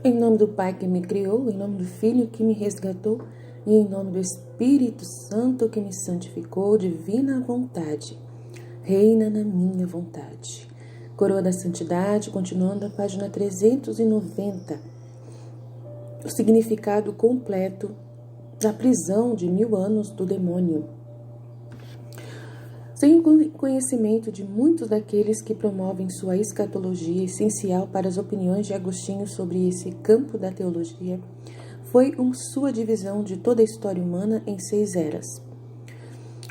Em nome do Pai que me criou, em nome do Filho que me resgatou, e em nome do Espírito Santo que me santificou, divina vontade, reina na minha vontade. Coroa da Santidade, continuando a página 390. O significado completo da prisão de 1000 anos do demônio. Sem o conhecimento de muitos daqueles que promovem sua escatologia, essencial para as opiniões de Agostinho sobre esse campo da teologia, foi sua divisão de toda a história humana em 6 eras.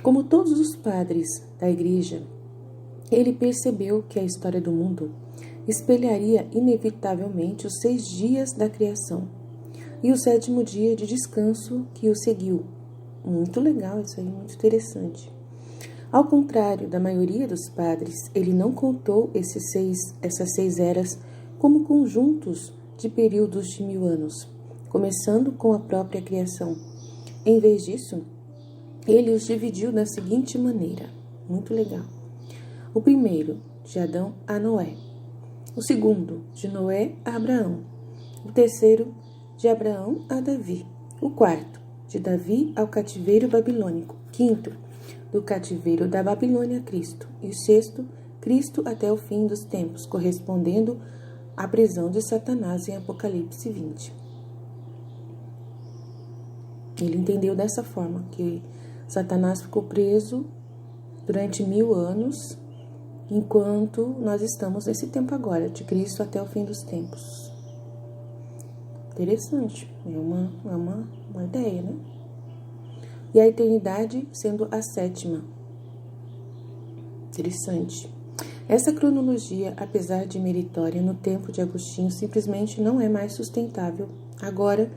Como todos os padres da Igreja, ele percebeu que a história do mundo espelharia inevitavelmente os 6 dias da criação e o 7º dia de descanso que o seguiu. Muito legal isso aí, muito interessante. Ao contrário da maioria dos padres, ele não contou essas 6 eras como conjuntos de períodos de 1000 anos, começando com a própria criação. Em vez disso, ele os dividiu da seguinte maneira, muito legal. O primeiro, de Adão a Noé. O segundo, de Noé a Abraão. O terceiro, de Abraão a Davi. O quarto, de Davi ao cativeiro babilônico. Quinto, do cativeiro da Babilônia a Cristo. E o sexto, Cristo até o fim dos tempos, correspondendo à prisão de Satanás em Apocalipse 20. Ele entendeu dessa forma, que Satanás ficou preso durante 1000 anos, enquanto nós estamos nesse tempo agora, de Cristo até o fim dos tempos. Interessante, é uma ideia, né? E a eternidade sendo a 7ª. Interessante. Essa cronologia, apesar de meritória no tempo de Agostinho, simplesmente não é mais sustentável agora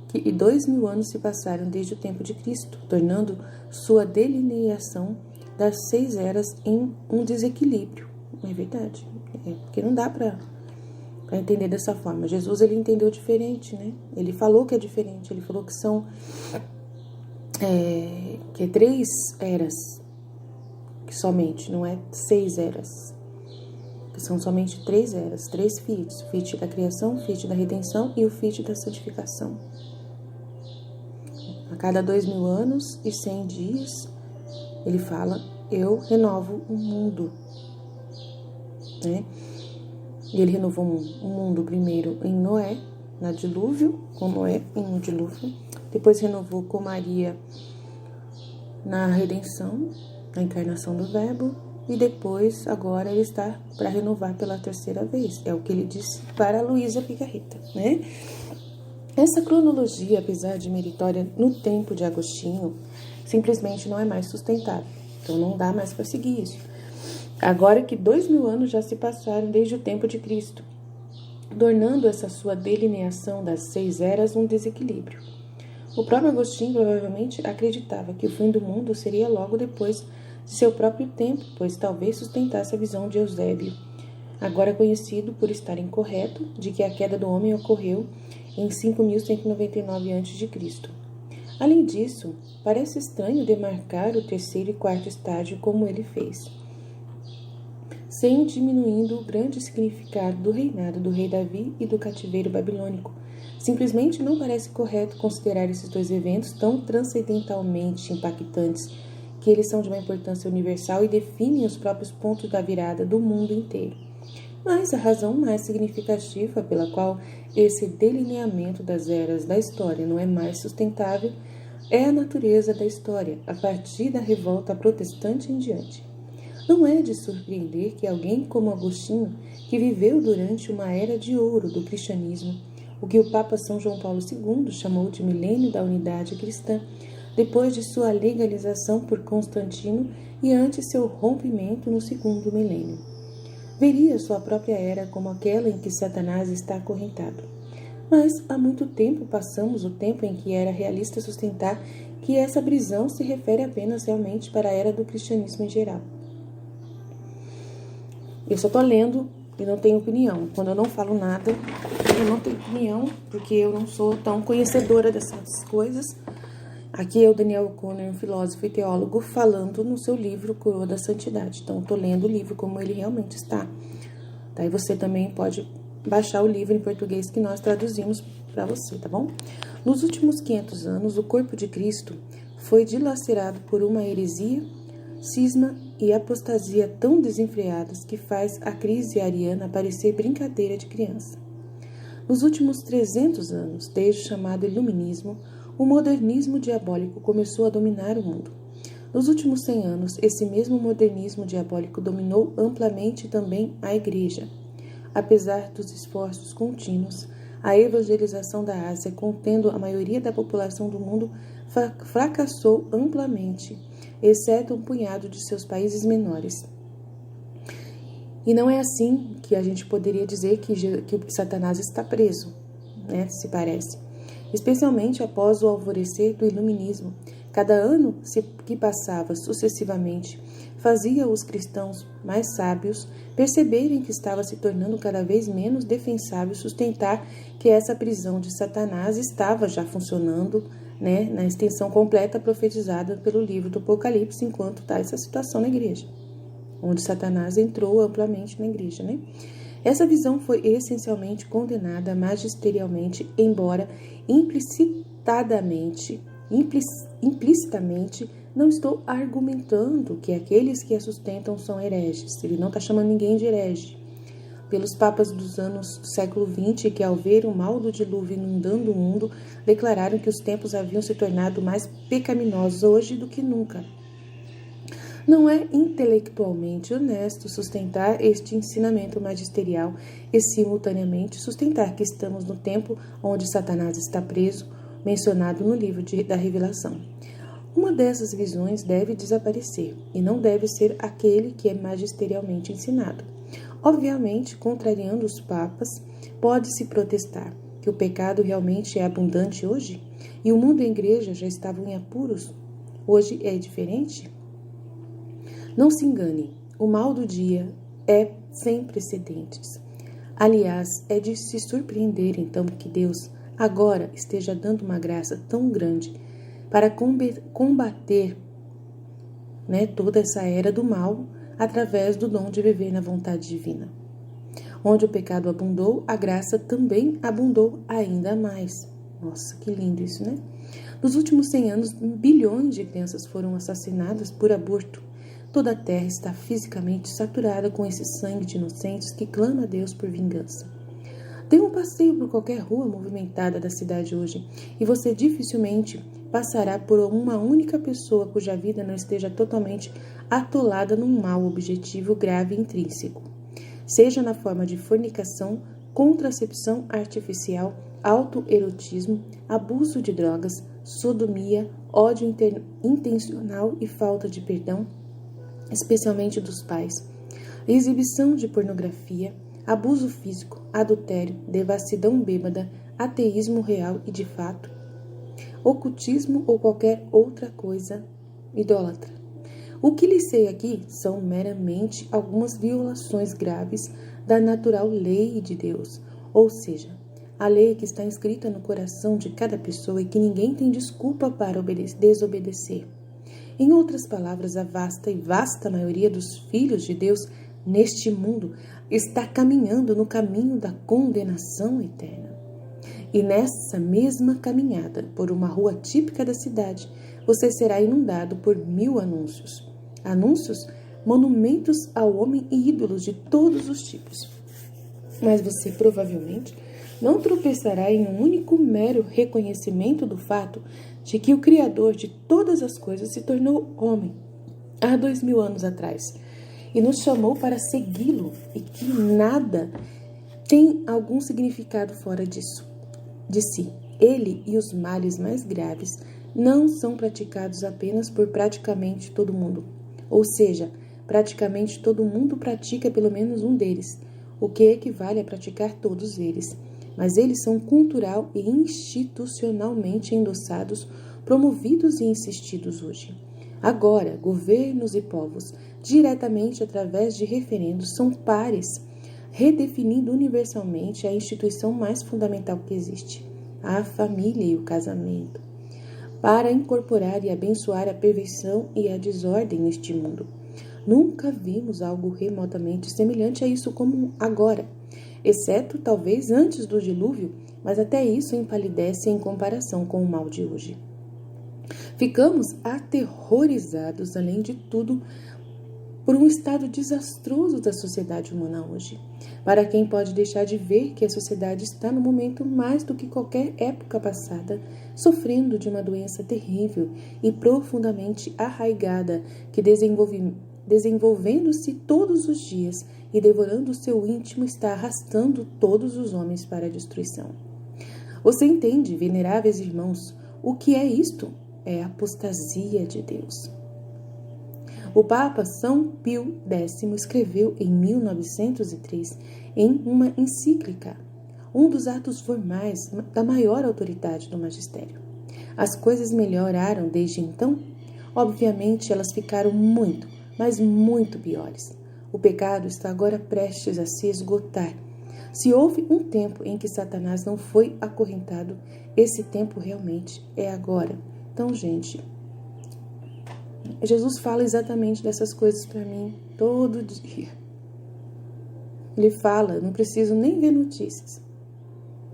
que 2000 anos se passaram desde o tempo de Cristo, tornando sua delineação das 6 eras em um desequilíbrio. Não é verdade? Porque não dá para entender dessa forma. Jesus, ele entendeu diferente, né? Ele falou que é diferente, ele falou que são... que é 3 eras, que somente, não é 6 eras, que são somente 3 eras, 3 fiat, o fiat da criação, o fiat da redenção e o fiat da santificação. A cada 2000 anos e 100 dias, ele fala, eu renovo o mundo, né? E ele renovou o mundo primeiro em Noé, na dilúvio, com Noé em um dilúvio, depois renovou com Maria na redenção, na encarnação do Verbo, e depois, agora, ele está para renovar pela 3ª vez. É o que ele disse para Luísa Picarreta, né? Essa cronologia, apesar de meritória no tempo de Agostinho, simplesmente não é mais sustentável. Então, não dá mais para seguir isso. Agora que 2000 anos já se passaram desde o tempo de Cristo, tornando essa sua delineação das 6 eras um desequilíbrio. O próprio Agostinho provavelmente acreditava que o fim do mundo seria logo depois de seu próprio tempo, pois talvez sustentasse a visão de Eusébio, agora conhecido por estar incorreto, de que a queda do homem ocorreu em 5199 a.C. Além disso, parece estranho demarcar o 3º e 4º estágio como ele fez, sem diminuindo o grande significado do reinado do rei Davi e do cativeiro babilônico. Simplesmente não parece correto considerar esses 2 eventos tão transcendentalmente impactantes que eles são de uma importância universal e definem os próprios pontos da virada do mundo inteiro. Mas a razão mais significativa pela qual esse delineamento das eras da história não é mais sustentável é a natureza da história, a partir da revolta protestante em diante. Não é de surpreender que alguém como Agostinho, que viveu durante uma era de ouro do cristianismo, o que o Papa São João Paulo II chamou de milênio da unidade cristã, depois de sua legalização por Constantino e antes seu rompimento no 2º milênio, veria sua própria era como aquela em que Satanás está acorrentado. Mas há muito tempo passamos o tempo em que era realista sustentar que essa prisão se refere apenas realmente para a era do cristianismo em geral. Eu só estou lendo e não tenho opinião. Quando eu não falo nada, eu não tenho opinião, porque eu não sou tão conhecedora dessas coisas. Aqui é o Daniel O'Connor, um filósofo e teólogo, falando no seu livro Coroa da Santidade. Então, estou lendo o livro como ele realmente está. Daí você também pode baixar o livro em português que nós traduzimos para você, tá bom? Nos últimos 500 anos, o corpo de Cristo foi dilacerado por uma heresia, cisma e apostasia tão desenfreadas que faz a crise ariana parecer brincadeira de criança. Nos últimos 300 anos, desde o chamado Iluminismo, o modernismo diabólico começou a dominar o mundo. Nos últimos 100 anos, esse mesmo modernismo diabólico dominou amplamente também a Igreja. Apesar dos esforços contínuos, a evangelização da Ásia, contendo a maioria da população do mundo, fracassou amplamente, exceto um punhado de seus países menores. E não é assim que a gente poderia dizer que Satanás está preso, né? Se parece. Especialmente após o alvorecer do Iluminismo. Cada ano que passava sucessivamente fazia os cristãos mais sábios perceberem que estava se tornando cada vez menos defensável sustentar que essa prisão de Satanás estava já funcionando, né, na extensão completa profetizada pelo livro do Apocalipse, enquanto está essa situação na igreja, onde Satanás entrou amplamente na igreja, né? Essa visão foi essencialmente condenada magisterialmente, embora implicitamente, não estou argumentando que aqueles que a sustentam são hereges. Ele não está chamando ninguém de herege. Pelos papas dos anos do século XX, que ao ver o mal do dilúvio inundando o mundo, declararam que os tempos haviam se tornado mais pecaminosos hoje do que nunca. Não é intelectualmente honesto sustentar este ensinamento magisterial e, simultaneamente, sustentar que estamos no tempo onde Satanás está preso, mencionado no livro da Revelação. Uma dessas visões deve desaparecer e não deve ser aquele que é magisterialmente ensinado. Obviamente, contrariando os papas, pode-se protestar que o pecado realmente é abundante hoje e o mundo e a igreja já estavam em apuros. Hoje é diferente? Não se engane, o mal do dia é sem precedentes. Aliás, é de se surpreender então que Deus agora esteja dando uma graça tão grande para combater, né, toda essa era do mal através do dom de viver na vontade divina. Onde o pecado abundou, a graça também abundou ainda mais. Nossa, que lindo isso, né? Nos últimos 100 anos, bilhões de crianças foram assassinadas por aborto. Toda a terra está fisicamente saturada com esse sangue de inocentes que clama a Deus por vingança. Dê um passeio por qualquer rua movimentada da cidade hoje e você dificilmente passará por uma única pessoa cuja vida não esteja totalmente atolada num mau objetivo grave e intrínseco. Seja na forma de fornicação, contracepção artificial, autoerotismo, abuso de drogas, sodomia, ódio intencional e falta de perdão, especialmente dos pais, exibição de pornografia, abuso físico, adultério, devassidão bêbada, ateísmo real e de fato, ocultismo ou qualquer outra coisa idólatra. O que lhe sei aqui são meramente algumas violações graves da natural lei de Deus, ou seja, a lei que está inscrita no coração de cada pessoa e que ninguém tem desculpa para desobedecer. Em outras palavras, a vasta maioria dos filhos de Deus neste mundo está caminhando no caminho da condenação eterna. E nessa mesma caminhada, por uma rua típica da cidade, você será inundado por 1000 anúncios. Anúncios, monumentos ao homem e ídolos de todos os tipos. Mas você provavelmente não tropeçará em um único mero reconhecimento do fato de que o Criador de todas as coisas se tornou homem há 2000 anos atrás e nos chamou para segui-lo e que nada tem algum significado fora disso, de si. Ele e os males mais graves não são praticados apenas por praticamente todo mundo, ou seja, praticamente todo mundo pratica pelo menos um deles, o que equivale a praticar todos eles. Mas eles são cultural e institucionalmente endossados, promovidos e insistidos hoje. Agora, governos e povos, diretamente através de referendos, são pares, redefinindo universalmente a instituição mais fundamental que existe, a família e o casamento, para incorporar e abençoar a perversão e a desordem neste mundo. Nunca vimos algo remotamente semelhante a isso como agora. exceto talvez antes do dilúvio, mas até isso empalidece em comparação com o mal de hoje. Ficamos aterrorizados, além de tudo, por um estado desastroso da sociedade humana hoje. Para quem pode deixar de ver que a sociedade está no momento mais do que qualquer época passada, sofrendo de uma doença terrível e profundamente arraigada, que desenvolvendo-se todos os dias e devorando o seu íntimo, está arrastando todos os homens para a destruição. Você entende, veneráveis irmãos, o que é isto? É a apostasia de Deus. O Papa São Pio X escreveu em 1903, em uma encíclica, um dos atos formais da maior autoridade do magistério. As coisas melhoraram desde então? Obviamente, elas ficaram muito, mas muito piores. O pecado está agora prestes a se esgotar. Se houve um tempo em que Satanás não foi acorrentado, esse tempo realmente é agora. Então, gente, Jesus fala exatamente dessas coisas para mim todo dia. Ele fala, não preciso nem ver notícias.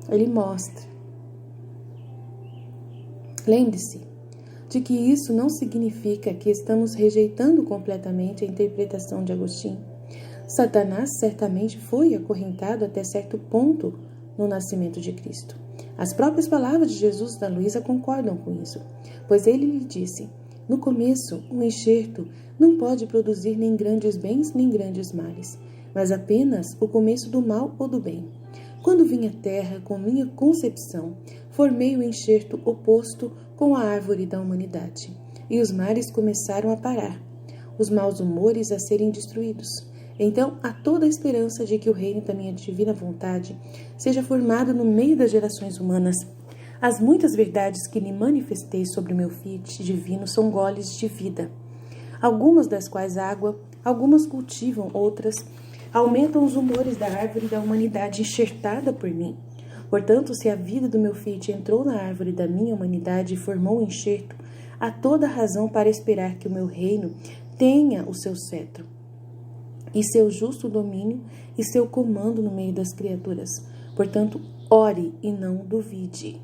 Ele mostra. Lembre-se de que isso não significa que estamos rejeitando completamente a interpretação de Agostinho. Satanás certamente foi acorrentado até certo ponto no nascimento de Cristo. As próprias palavras de Jesus da Luísa concordam com isso, pois ele lhe disse: no começo, um enxerto não pode produzir nem grandes bens nem grandes males, mas apenas o começo do mal ou do bem. Quando vim à terra com minha concepção, formei o enxerto oposto com a árvore da humanidade, e os males começaram a parar, os maus humores a serem destruídos. Então, há toda a esperança de que o reino da minha divina vontade seja formado no meio das gerações humanas. As muitas verdades que lhe manifestei sobre o meu Fiat divino são goles de vida, algumas das quais água, algumas cultivam, outras aumentam os humores da árvore da humanidade enxertada por mim. Portanto, se a vida do meu Fiat entrou na árvore da minha humanidade e formou um enxerto, há toda razão para esperar que o meu reino tenha o seu cetro, e seu justo domínio e seu comando no meio das criaturas. Portanto, ore e não duvide.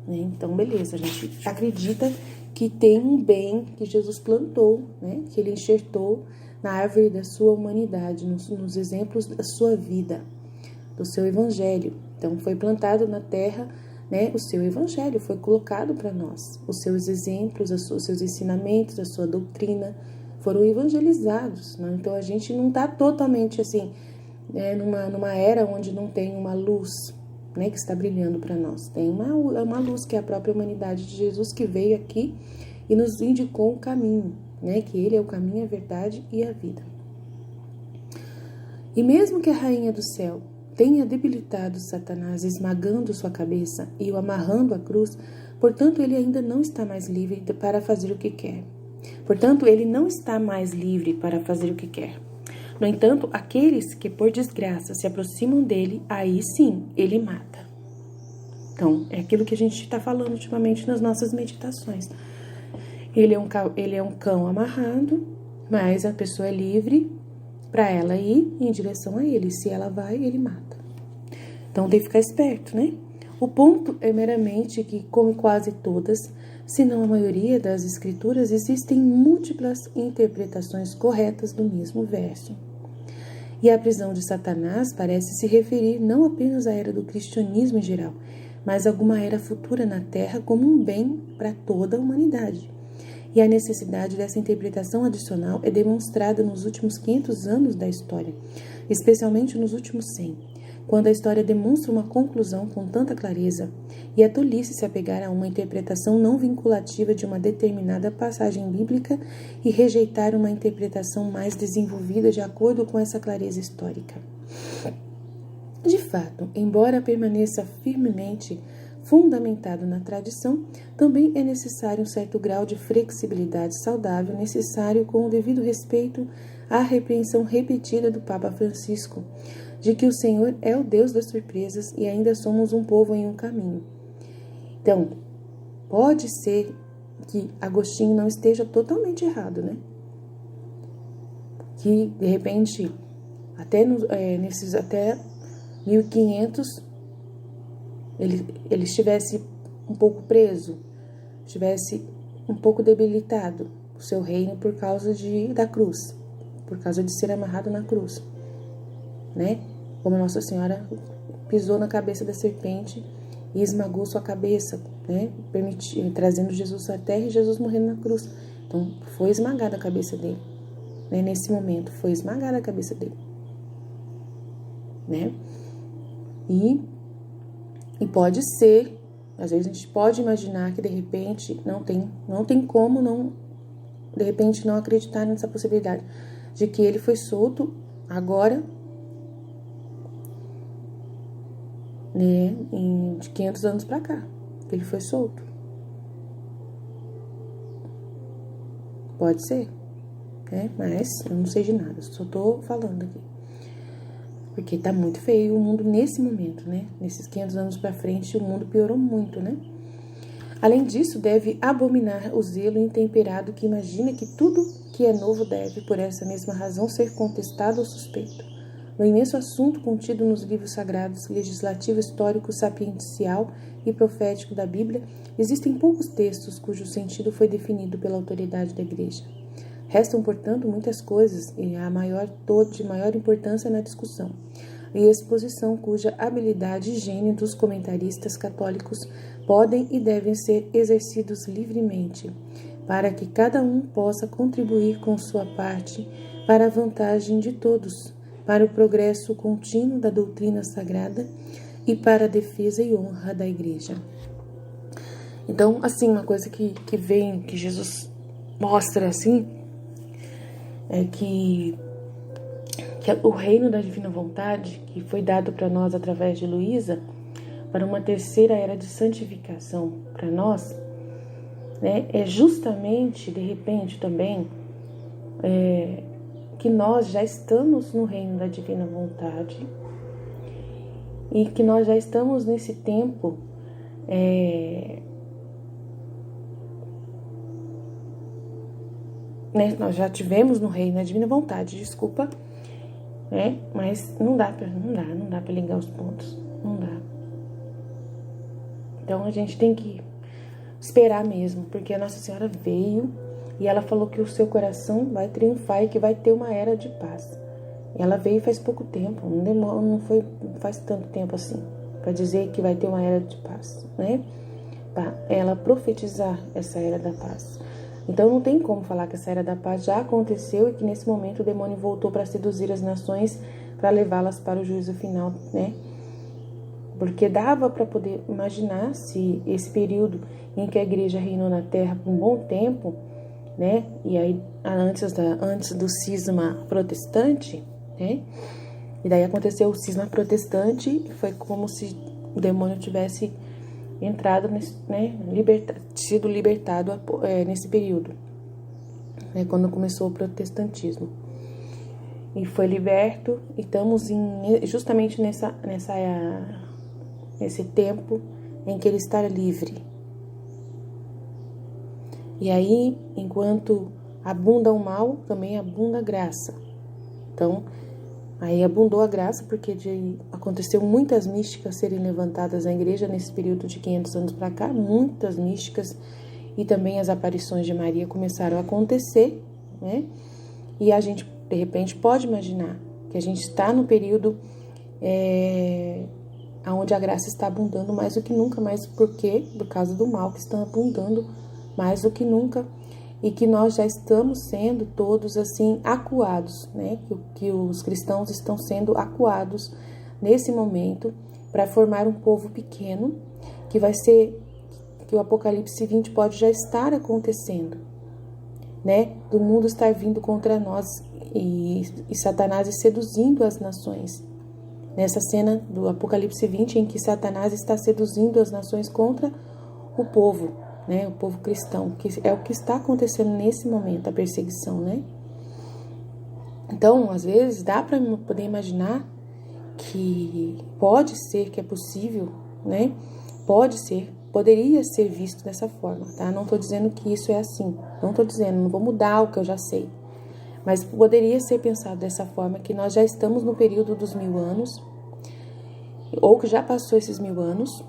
Então, beleza, a gente acredita que tem um bem que Jesus plantou, né? Que ele enxertou na árvore da sua humanidade, nos exemplos da sua vida, do seu evangelho. Então, foi plantado na terra, né? O seu evangelho foi colocado para nós. Os seus exemplos, os seus ensinamentos, a sua doutrina foram evangelizados, né? Então, a gente não está totalmente assim, né, numa era onde não tem uma luz, né, que está brilhando para nós. Tem uma luz que é a própria humanidade de Jesus, que veio aqui e nos indicou o caminho, né, que ele é o caminho, a verdade e a vida. E mesmo que a rainha do céu tenha debilitado Satanás, esmagando sua cabeça e o amarrando à cruz, portanto, ele ainda não está mais livre para fazer o que quer. Portanto, ele não está mais livre para fazer o que quer. No entanto, aqueles que por desgraça se aproximam dele, aí sim, ele mata. Então, é aquilo que a gente está falando ultimamente nas nossas meditações. Ele é um cão amarrado, mas a pessoa é livre para ela ir em direção a ele. Se ela vai, ele mata. Então, tem que ficar esperto, né? O ponto é meramente que, como quase todas, se não a maioria das escrituras, existem múltiplas interpretações corretas do mesmo verso. E a prisão de Satanás parece se referir não apenas à era do cristianismo em geral, mas a alguma era futura na Terra como um bem para toda a humanidade. E a necessidade dessa interpretação adicional é demonstrada nos últimos 500 anos da história, especialmente nos últimos 100. Quando a história demonstra uma conclusão com tanta clareza, e é tolice se apegar a uma interpretação não vinculativa de uma determinada passagem bíblica e rejeitar uma interpretação mais desenvolvida de acordo com essa clareza histórica. De fato, embora permaneça firmemente fundamentado na tradição, também é necessário um certo grau de flexibilidade saudável, necessário com o devido respeito à repreensão repetida do Papa Francisco, de que o Senhor é o Deus das surpresas e ainda somos um povo em um caminho. Então, pode ser que Agostinho não esteja totalmente errado, né? Que, de repente, até 1500 ele estivesse um pouco preso, estivesse um pouco debilitado o seu reino por causa da cruz, por causa de ser amarrado na cruz, né? Como Nossa Senhora pisou na cabeça da serpente e esmagou sua cabeça, né? Trazendo Jesus à terra e Jesus morrendo na cruz. Então, foi esmagada a cabeça dele, né? Nesse momento, foi esmagada a cabeça dele, né? E pode ser, às vezes a gente pode imaginar que de repente não tem como não, de repente, não acreditar nessa possibilidade de que ele foi solto agora, né, de 500 anos para cá, que ele foi solto. Pode ser, né? Mas eu não sei de nada, só tô falando aqui. Porque tá muito feio o mundo nesse momento, né? Nesses 500 anos para frente, o mundo piorou muito, né? Além disso, deve abominar o zelo intemperado que imagina que tudo que é novo deve, por essa mesma razão, ser contestado ou suspeito. No imenso assunto contido nos livros sagrados, legislativo, histórico, sapiencial e profético da Bíblia, existem poucos textos cujo sentido foi definido pela autoridade da Igreja. Restam, portanto, muitas coisas e de maior importância na discussão e exposição cuja habilidade e gênio dos comentaristas católicos podem e devem ser exercidos livremente, para que cada um possa contribuir com sua parte para a vantagem de todos, para o progresso contínuo da doutrina sagrada e para a defesa e honra da Igreja. Então, assim, uma coisa que Jesus mostra, assim, é que o reino da divina vontade, que foi dado para nós através de Luísa, para uma terceira era de santificação para nós, né, é justamente, de repente, também, que nós já estamos no reino da divina vontade e que nós já estamos nesse tempo né, nós já tivemos no reino da divina vontade, desculpa, né, mas não dá para ligar os pontos, não dá. Então a gente tem que esperar mesmo, porque a Nossa Senhora veio e ela falou que o seu coração vai triunfar e que vai ter uma era de paz. E ela veio faz pouco tempo, não faz tanto tempo assim, para dizer que vai ter uma era de paz, né? Para ela profetizar essa era da paz. Então não tem como falar que essa era da paz já aconteceu e que nesse momento o demônio voltou para seduzir as nações, para levá-las para o juízo final, né? Porque dava para poder imaginar se esse período em que a igreja reinou na terra por um bom tempo, né? E aí antes do cisma protestante, né? E daí aconteceu o cisma protestante, foi como se o demônio tivesse entrado, né? Sido libertado nesse período, né? Quando começou o protestantismo. E foi liberto, e estamos justamente nesse tempo em que ele está livre. E aí, enquanto abunda o mal, também abunda a graça. Então, aí abundou a graça porque aconteceu muitas místicas serem levantadas na igreja nesse período de 500 anos para cá, muitas místicas, e também as aparições de Maria começaram a acontecer, né? E a gente, de repente, pode imaginar que a gente está no período onde a graça está abundando mais do que nunca, mas por quê? Por causa do mal que está abundando mais do que nunca, e que nós já estamos sendo todos assim acuados, né? Que os cristãos estão sendo acuados nesse momento para formar um povo pequeno, que o Apocalipse 20 pode já estar acontecendo, né? Do mundo estar vindo contra nós e Satanás seduzindo as nações. Nessa cena do Apocalipse 20, em que Satanás está seduzindo as nações contra o povo, né? O povo cristão, que é o que está acontecendo nesse momento, a perseguição, né? Então, às vezes, dá para poder imaginar que pode ser, que é possível, né? Poderia ser visto dessa forma, tá? Não estou dizendo que isso é assim, não vou mudar o que eu já sei, mas poderia ser pensado dessa forma, que nós já estamos no período dos 1000 anos ou que já passou esses 1000 anos,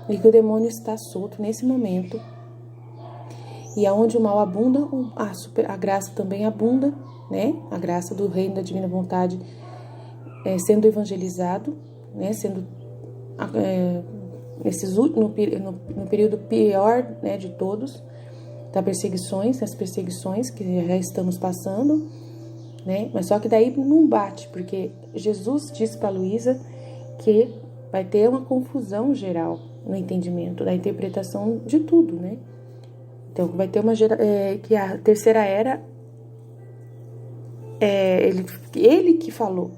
e que o demônio está solto nesse momento. E aonde o mal abunda, a graça também abunda, né? A graça do reino da divina vontade sendo evangelizado, né? Sendo no período pior, né, de todos, das perseguições que já estamos passando, né? Mas só que daí não bate, porque Jesus disse para Luísa que vai ter uma confusão geral no entendimento, da interpretação de tudo, né? Então vai ter que a terceira era, ele que falou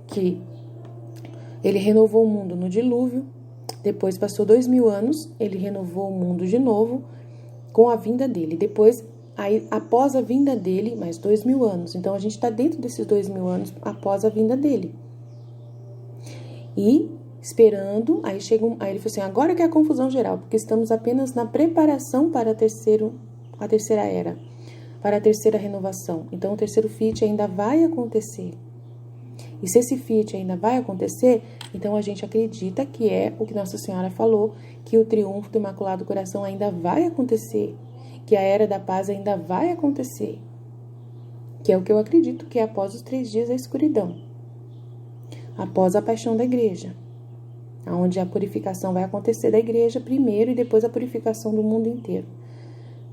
que ele renovou o mundo no dilúvio, depois passou 2000 anos, ele renovou o mundo de novo com a vinda dele. Depois, aí, após a vinda dele, mais 2000 anos. Então, a gente está dentro desses 2000 anos após a vinda dele. E esperando, aí ele falou assim, agora que é a confusão geral, porque estamos apenas na preparação para a terceira era, para a terceira renovação. Então, o terceiro Fiat ainda vai acontecer. E se esse Fiat ainda vai acontecer, então a gente acredita que é o que Nossa Senhora falou, que o triunfo do Imaculado Coração ainda vai acontecer, que a Era da Paz ainda vai acontecer, que é o que eu acredito que é após os 3 dias da escuridão, após a paixão da igreja, onde a purificação vai acontecer da igreja primeiro e depois a purificação do mundo inteiro.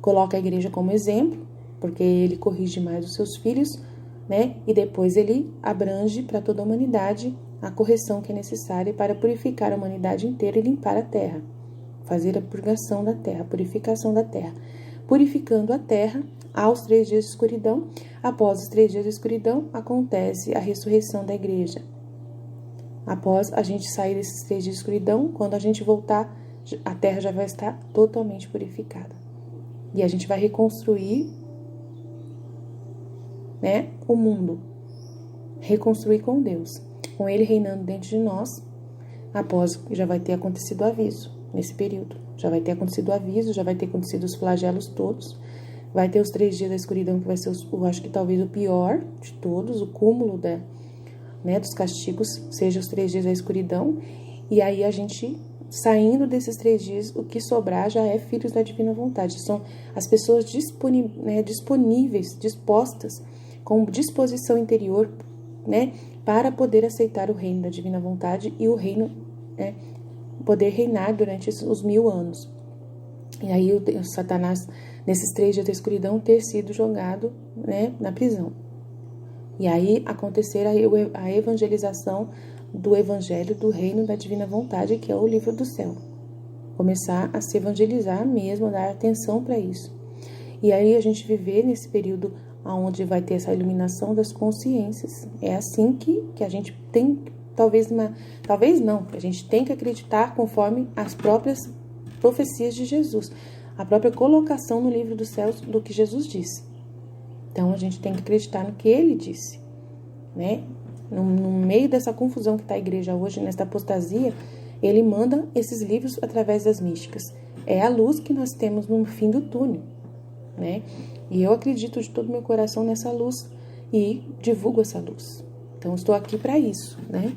Coloca a igreja como exemplo, porque ele corrige mais os seus filhos, né? E depois ele abrange para toda a humanidade a correção que é necessária para purificar a humanidade inteira e limpar a terra, fazer a purgação da terra, a purificação da terra. Purificando a terra aos 3 dias de escuridão, após os 3 dias de escuridão, acontece a ressurreição da igreja. Após a gente sair desses 3 dias de escuridão, quando a gente voltar, a terra já vai estar totalmente purificada. E a gente vai reconstruir, né, o mundo, reconstruir com Deus, com Ele reinando dentro de nós, após já vai ter acontecido o aviso, nesse período, já vai ter acontecido o aviso, já vai ter acontecido os flagelos todos, vai ter os 3 dias da escuridão, que vai ser, eu acho que talvez o pior de todos, o cúmulo dos castigos, seja os 3 dias da escuridão, e aí a gente, saindo desses 3 dias, o que sobrar já é filhos da divina vontade, são as pessoas disponíveis, dispostas, com disposição interior, né, para poder aceitar o reino da divina vontade e o reino, né, poder reinar durante os 1000 anos. E aí o Satanás, nesses 3 dias da escuridão, ter sido jogado, né, na prisão. E aí acontecer a evangelização do evangelho do reino da divina vontade, que é o livro do céu. Começar a se evangelizar mesmo, dar atenção para isso. E aí a gente viver nesse período onde vai ter essa iluminação das consciências. É assim que a gente tem, talvez não, a gente tem que acreditar conforme as próprias profecias de Jesus, a própria colocação no livro dos céus do que Jesus disse. Então a gente tem que acreditar no que ele disse, né? No meio dessa confusão que está a igreja hoje, nessa apostasia, ele manda esses livros através das místicas. É a luz que nós temos no fim do túnel, né? E eu acredito de todo o meu coração nessa luz e divulgo essa luz. Então, estou aqui para isso, né?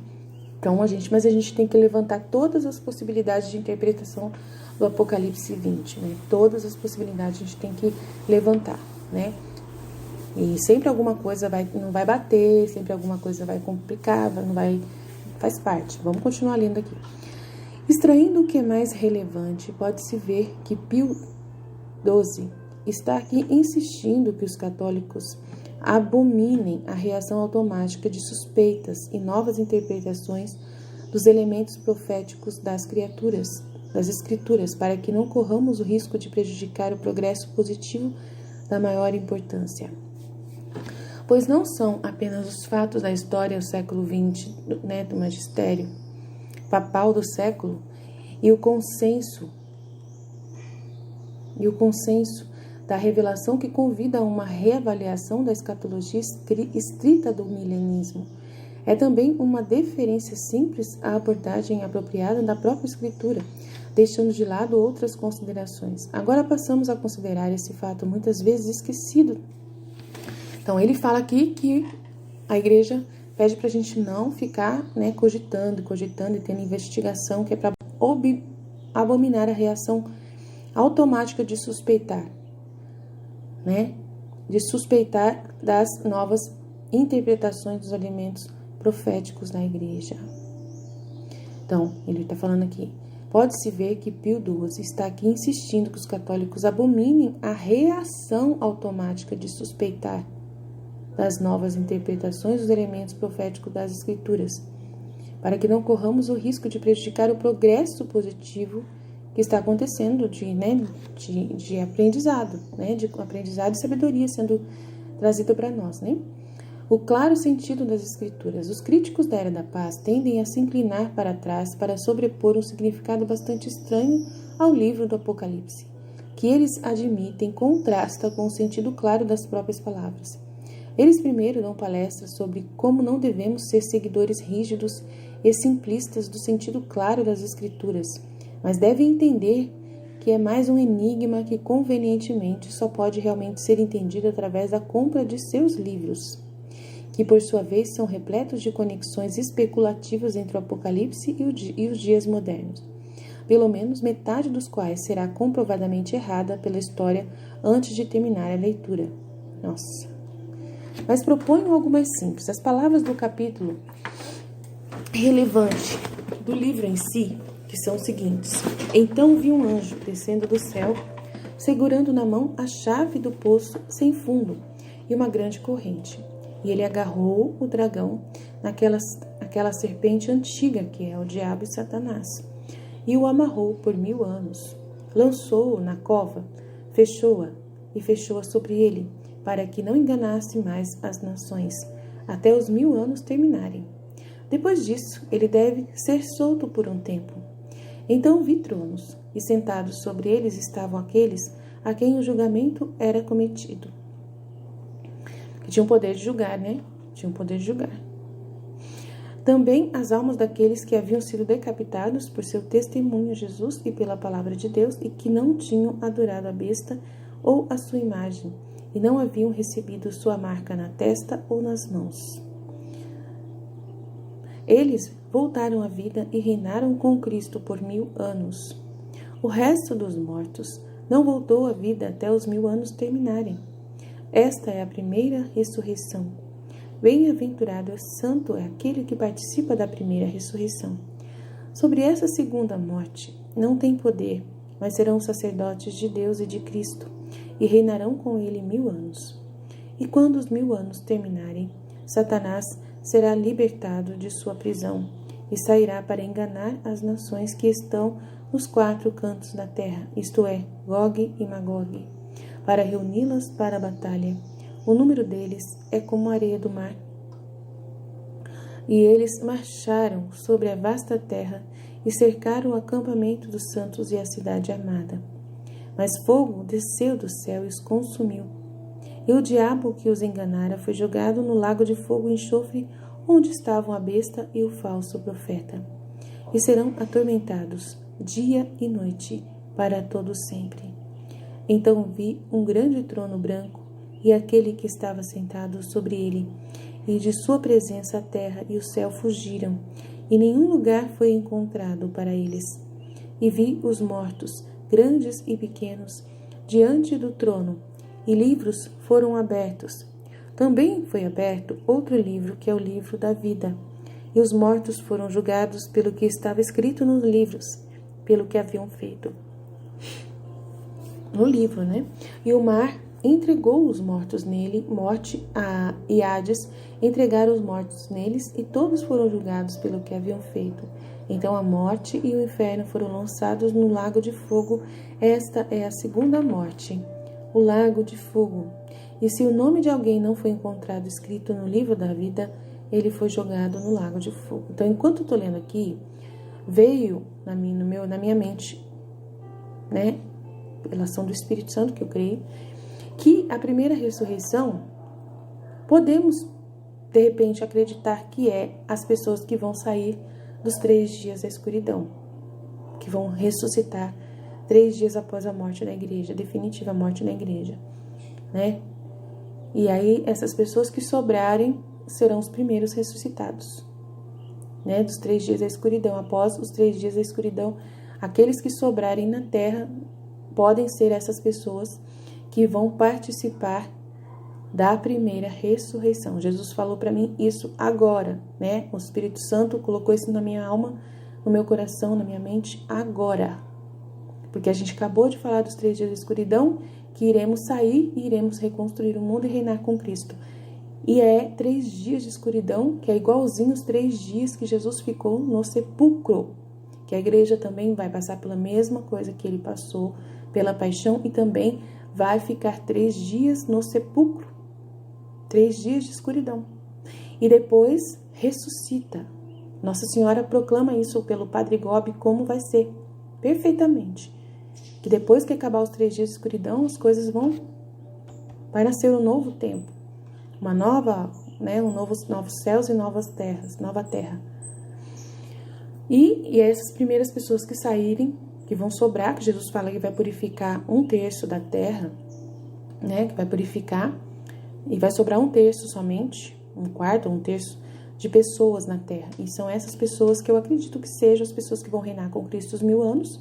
Então, mas a gente tem que levantar todas as possibilidades de interpretação do Apocalipse 20, né? Todas as possibilidades a gente tem que levantar, né? E sempre alguma coisa não vai bater, sempre alguma coisa vai complicar, faz parte. Vamos continuar lendo aqui. Extraindo o que é mais relevante, pode-se ver que Pio XII está aqui insistindo que os católicos abominem a reação automática de suspeitas e novas interpretações dos elementos proféticos das escrituras, para que não corramos o risco de prejudicar o progresso positivo da maior importância. Pois não são apenas os fatos da história do século XX, né, do magistério papal do século, e o consenso da revelação que convida a uma reavaliação da escatologia estrita do milenismo. É também uma deferência simples à abordagem apropriada da própria Escritura, deixando de lado outras considerações. Agora passamos a considerar esse fato muitas vezes esquecido. Então, ele fala aqui que a igreja pede para a gente não ficar, né, cogitando e tendo investigação, que é para abominar a reação automática de suspeitar, né? De suspeitar das novas interpretações dos elementos proféticos da igreja. Então, ele está falando aqui, pode-se ver que Pio XII está aqui insistindo que os católicos abominem a reação automática de suspeitar das novas interpretações dos elementos proféticos das Escrituras, para que não corramos o risco de prejudicar o progresso positivo que está acontecendo de aprendizado, né, de aprendizado e sabedoria sendo trazido para nós, né? O claro sentido das Escrituras. Os críticos da Era da Paz tendem a se inclinar para trás para sobrepor um significado bastante estranho ao livro do Apocalipse, que eles admitem contrasta com o sentido claro das próprias palavras. Eles primeiro dão palestras sobre como não devemos ser seguidores rígidos e simplistas do sentido claro das Escrituras, mas devem entender que é mais um enigma que convenientemente só pode realmente ser entendido através da compra de seus livros, que por sua vez são repletos de conexões especulativas entre o Apocalipse e os dias modernos, pelo menos metade dos quais será comprovadamente errada pela história antes de terminar a leitura. Nossa! Mas proponho algo mais simples. As palavras do capítulo relevante do livro em si, que são os seguintes: então vi um anjo descendo do céu, segurando na mão a chave do poço sem fundo e uma grande corrente. E ele agarrou o dragão, aquela serpente antiga que é o diabo e Satanás, e o amarrou por 1000 anos. Lançou-o na cova, fechou-a sobre ele, para que não enganasse mais as nações, até os 1000 anos terminarem. Depois disso, ele deve ser solto por um tempo. Então vi tronos, e sentados sobre eles estavam aqueles a quem o julgamento era cometido. Que tinham poder de julgar, né? Tinham poder de julgar. Também as almas daqueles que haviam sido decapitados por seu testemunho a Jesus e pela palavra de Deus, e que não tinham adorado a besta ou a sua imagem, e não haviam recebido sua marca na testa ou nas mãos. Eles voltaram à vida e reinaram com Cristo por 1000 anos. O resto dos mortos não voltou à vida até os 1000 anos terminarem. Esta é a primeira ressurreição. Bem-aventurado e santo é aquele que participa da primeira ressurreição. Sobre essa segunda morte não tem poder, mas serão sacerdotes de Deus e de Cristo, e reinarão com ele 1000 anos. E quando os 1000 anos terminarem, Satanás será libertado de sua prisão e sairá para enganar as nações que estão nos 4 cantos da terra, isto é, Gog e Magog, para reuni-las para a batalha. O número deles é como a areia do mar. E eles marcharam sobre a vasta terra e cercaram o acampamento dos santos e a cidade amada. Mas fogo desceu do céu e os consumiu. E o diabo que os enganara foi jogado no lago de fogo e enxofre, onde estavam a besta e o falso profeta. E serão atormentados dia e noite para todo sempre. Então vi um grande trono branco e aquele que estava sentado sobre ele, e de sua presença a terra e o céu fugiram, e nenhum lugar foi encontrado para eles. E vi os mortos, grandes e pequenos, diante do trono, e livros foram abertos. Também foi aberto outro livro, que é o livro da vida, e os mortos foram julgados pelo que estava escrito nos livros, pelo que haviam feito. No livro, né? E o mar entregou os mortos nele, morte e Hades entregaram os mortos neles, e todos foram julgados pelo que haviam feito. Então a morte e o inferno foram lançados no lago de fogo. Esta é a segunda morte, o lago de fogo. E se o nome de alguém não foi encontrado escrito no livro da vida, ele foi jogado no lago de fogo. Então, enquanto eu estou lendo aqui, veio na minha mente, né, pela ação do Espírito Santo, que eu creio, que a primeira ressurreição, podemos, de repente, acreditar que é as pessoas que vão sair dos 3 dias da escuridão, que vão ressuscitar 3 dias após a morte da igreja, definitiva morte da igreja, né? E aí, essas pessoas que sobrarem serão os primeiros ressuscitados, né? Dos 3 dias da escuridão. Após os 3 dias da escuridão, aqueles que sobrarem na terra podem ser essas pessoas que vão participar da primeira ressurreição. Jesus falou para mim isso agora, né? O Espírito Santo colocou isso na minha alma, no meu coração, na minha mente, agora. Porque a gente acabou de falar dos 3 dias da escuridão, que iremos sair e iremos reconstruir o mundo e reinar com Cristo. E é 3 dias de escuridão, que é igualzinho os 3 dias que Jesus ficou no sepulcro. Que a igreja também vai passar pela mesma coisa que ele passou, pela paixão, e também vai ficar 3 dias no sepulcro. 3 dias de escuridão. E depois ressuscita. Nossa Senhora proclama isso pelo Padre Gobi como vai ser, perfeitamente. Que depois que acabar os 3 dias de escuridão, as coisas vai nascer um novo tempo. Uma nova, né, novos céus e novas terras, nova terra. E essas primeiras pessoas que saírem, que vão sobrar, que Jesus fala que vai purificar 1/3 da terra, né, que vai purificar, e vai sobrar 1/3 somente, 1/4, 1/3 de pessoas na terra. E são essas pessoas que eu acredito que sejam as pessoas que vão reinar com Cristo os 1000 anos,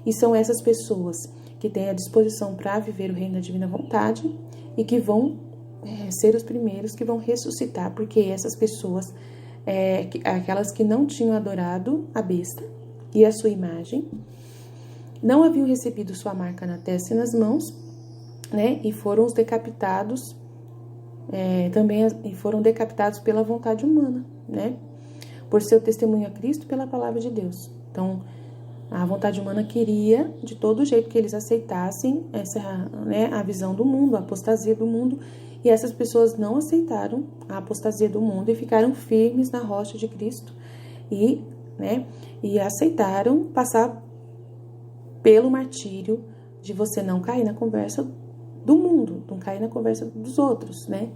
e são essas pessoas que têm a disposição para viver o reino da divina vontade e que vão ser os primeiros que vão ressuscitar, porque essas pessoas, aquelas que não tinham adorado a besta e a sua imagem, não haviam recebido sua marca na testa e nas mãos, né, e foram os decapitados, também e foram decapitados pela vontade humana, né, por seu testemunho a Cristo pela palavra de Deus. Então, a vontade humana queria, de todo jeito, que eles aceitassem a visão do mundo, a apostasia do mundo, e essas pessoas não aceitaram a apostasia do mundo e ficaram firmes na rocha de Cristo e aceitaram passar pelo martírio de você não cair na conversa do mundo, não cair na conversa dos outros, né?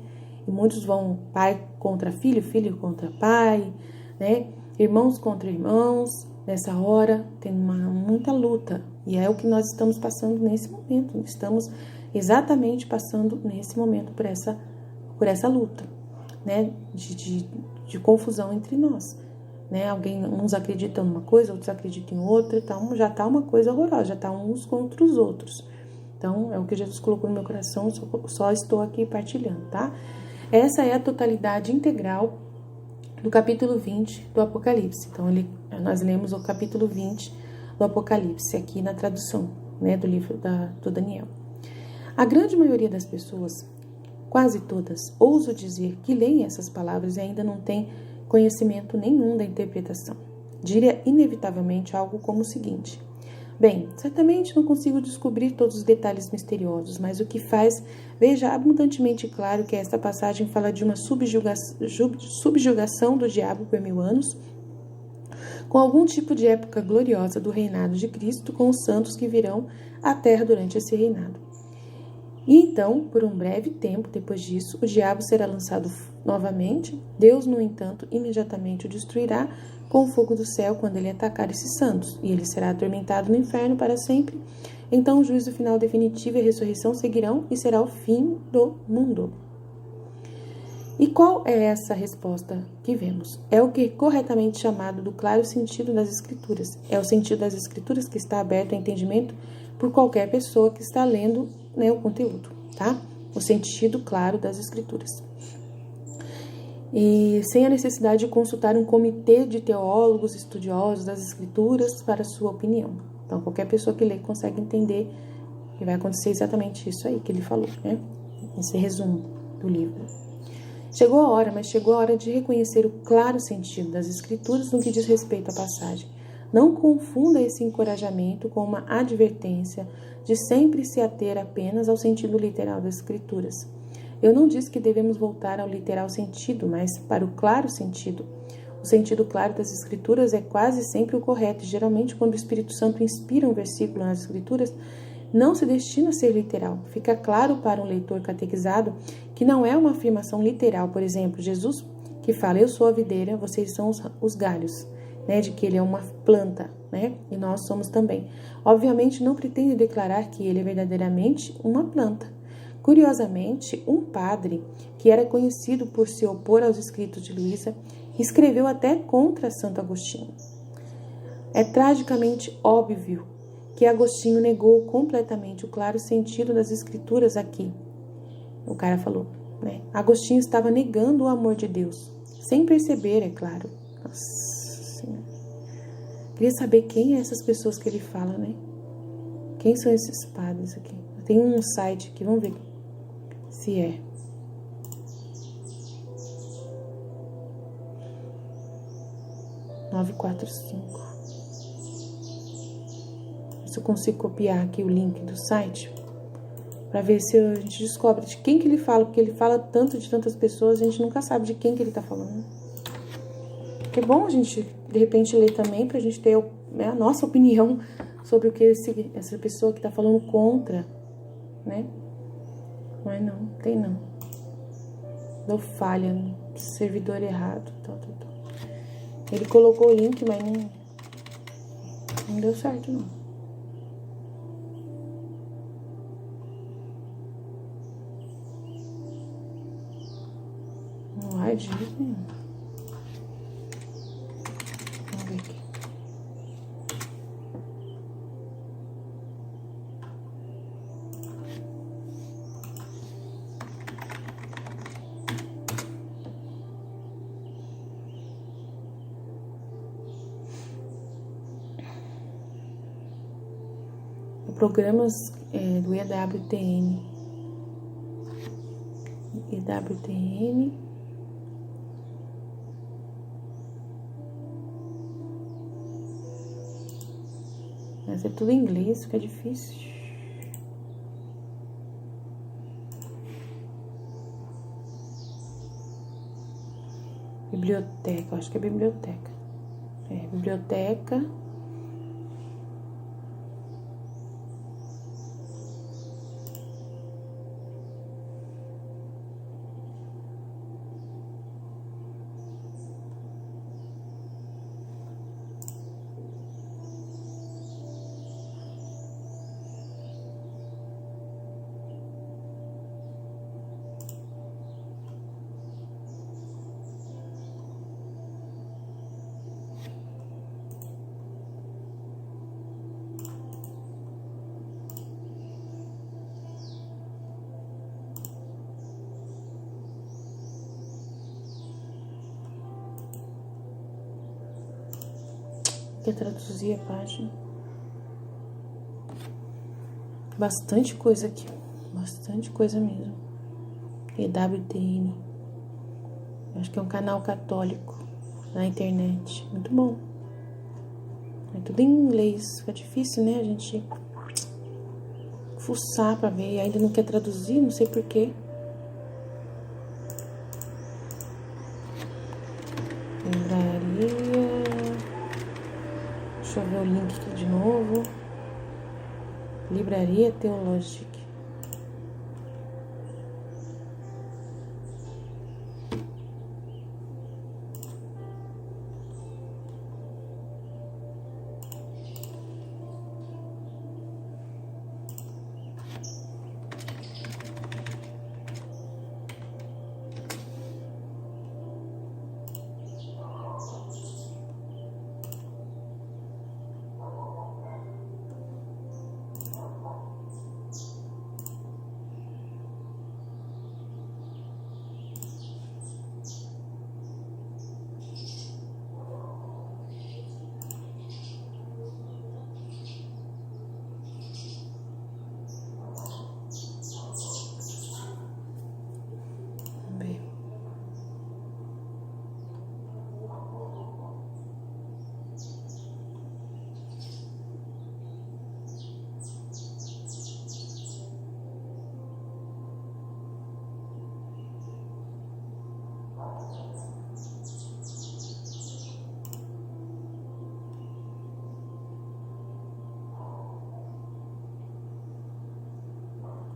E muitos vão pai contra filho, filho contra pai, né? Irmãos contra irmãos. Nessa hora tem muita luta, e é o que nós estamos passando nesse momento. Estamos exatamente passando nesse momento por essa luta, né, de confusão entre nós, né? Uns acreditam numa coisa, outros acreditam em outra, então já tá uma coisa horrorosa, já tá uns contra os outros. Então é o que Jesus colocou no meu coração, só estou aqui partilhando, tá? Essa é a totalidade integral do capítulo 20 do Apocalipse. Então nós lemos o capítulo 20 do Apocalipse aqui na tradução, né, do livro do Daniel. A grande maioria das pessoas, quase todas, ouso dizer que leem essas palavras e ainda não têm conhecimento nenhum da interpretação. Diria inevitavelmente algo como o seguinte: bem, certamente não consigo descobrir todos os detalhes misteriosos, mas o que faz veja abundantemente claro que esta passagem fala de uma subjugação do diabo por 1000 anos, com algum tipo de época gloriosa do reinado de Cristo com os santos que virão à terra durante esse reinado. E então, por um breve tempo depois disso, o diabo será lançado novamente. Deus, no entanto, imediatamente o destruirá com o fogo do céu quando ele atacar esses santos, e ele será atormentado no inferno para sempre. Então o juízo final definitivo e a ressurreição seguirão e será o fim do mundo. E qual é essa resposta que vemos? É o que é corretamente chamado do claro sentido das Escrituras. É o sentido das Escrituras que está aberto ao entendimento por qualquer pessoa que está lendo, né, o conteúdo, tá? O sentido claro das Escrituras. E sem a necessidade de consultar um comitê de teólogos estudiosos das Escrituras para sua opinião. Então, qualquer pessoa que lê consegue entender que vai acontecer exatamente isso aí que ele falou, né? Esse resumo do livro. Chegou a hora de reconhecer o claro sentido das Escrituras no que diz respeito à passagem. Não confunda esse encorajamento com uma advertência de sempre se ater apenas ao sentido literal das Escrituras. Eu não disse que devemos voltar ao literal sentido, mas para o claro sentido. O sentido claro das Escrituras é quase sempre o correto, e geralmente quando o Espírito Santo inspira um versículo nas Escrituras, não se destina a ser literal. Fica claro para um leitor catequizado que não é uma afirmação literal. Por exemplo, Jesus que fala, eu sou a videira, vocês são os galhos, né, de que ele é uma planta, né, e nós somos também. Obviamente não pretende declarar que ele é verdadeiramente uma planta, Curiosamente, um padre, que era conhecido por se opor aos escritos de Luísa, escreveu até contra Santo Agostinho. É tragicamente óbvio que Agostinho negou completamente o claro sentido das escrituras aqui. O cara falou, né? Agostinho estava negando o amor de Deus, sem perceber, é claro. Nossa Senhora. Queria saber quem é essas pessoas que ele fala, né? Quem são esses padres aqui? Tem um site aqui, vamos ver se é. Se eu consigo copiar aqui o link do site para ver se a gente descobre de quem que ele fala, porque ele fala tanto de tantas pessoas, a gente nunca sabe de quem que ele tá falando. É bom a gente, de repente, ler também pra gente ter, né, a nossa opinião sobre o que essa pessoa que tá falando contra, né? Mas não, tem não. Deu falha no servidor errado, tal. Ele colocou o link, mas não deu certo, não. Não vai de jeito nenhum. Vamos ver aqui. Programas do EWTN. Mas é tudo em inglês, fica difícil. Biblioteca, eu acho que é biblioteca. Biblioteca. Quer traduzir a página? Bastante coisa aqui. Bastante coisa mesmo. EWTN. Acho que é um canal católico na internet. Muito bom. É tudo em inglês. Fica difícil, né? A gente fuçar pra ver. E ainda não quer traduzir, não sei porquê. Livraria. Deixa eu ver o link aqui de novo. Livraria Teológica.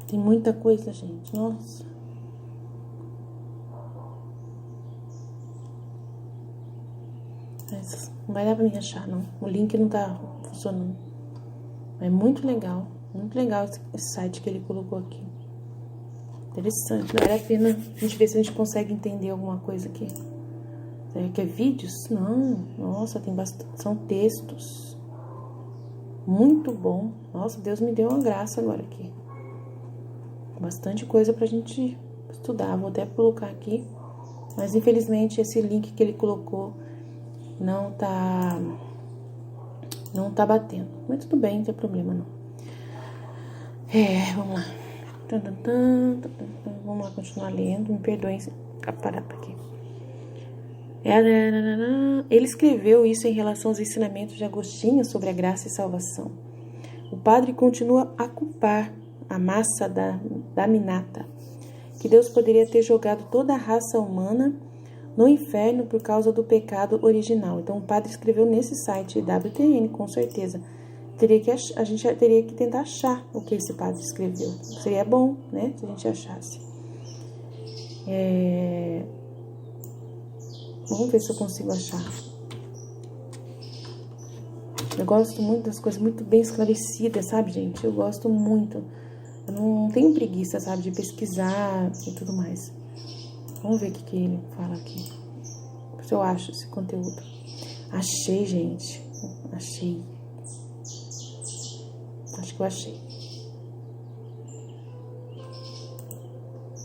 Tem muita coisa, gente. Nossa. Mas não vai dar pra me achar, não. O link não tá funcionando. É muito legal esse site que ele colocou aqui. Interessante. Vale a pena a gente ver se a gente consegue entender alguma coisa aqui. Será que é vídeos? Não. Nossa, tem bastante. São textos. Muito bom. Nossa, Deus me deu uma graça agora aqui. Bastante coisa pra gente estudar. Vou até colocar aqui. Mas infelizmente esse link que ele colocou não tá batendo. Mas tudo bem, não tem problema não. Vamos lá. Vamos lá continuar lendo. Me perdoem se parar aqui. Ele escreveu isso em relação aos ensinamentos de Agostinho sobre a graça e salvação. O padre continua a culpar a massa da minata, que Deus poderia ter jogado toda a raça humana no inferno por causa do pecado original. Então o padre escreveu nesse site WTN, com certeza. A gente teria que tentar achar o que esse padre escreveu. Seria bom, né, se a gente achasse. Vamos ver se eu consigo achar. Eu gosto muito das coisas muito bem esclarecidas, sabe, gente? Eu gosto muito. Eu não tenho preguiça, sabe, de pesquisar e tudo mais. Vamos ver o que ele fala aqui. Se eu acho esse conteúdo. Achei, gente. Achei. Acho que eu achei.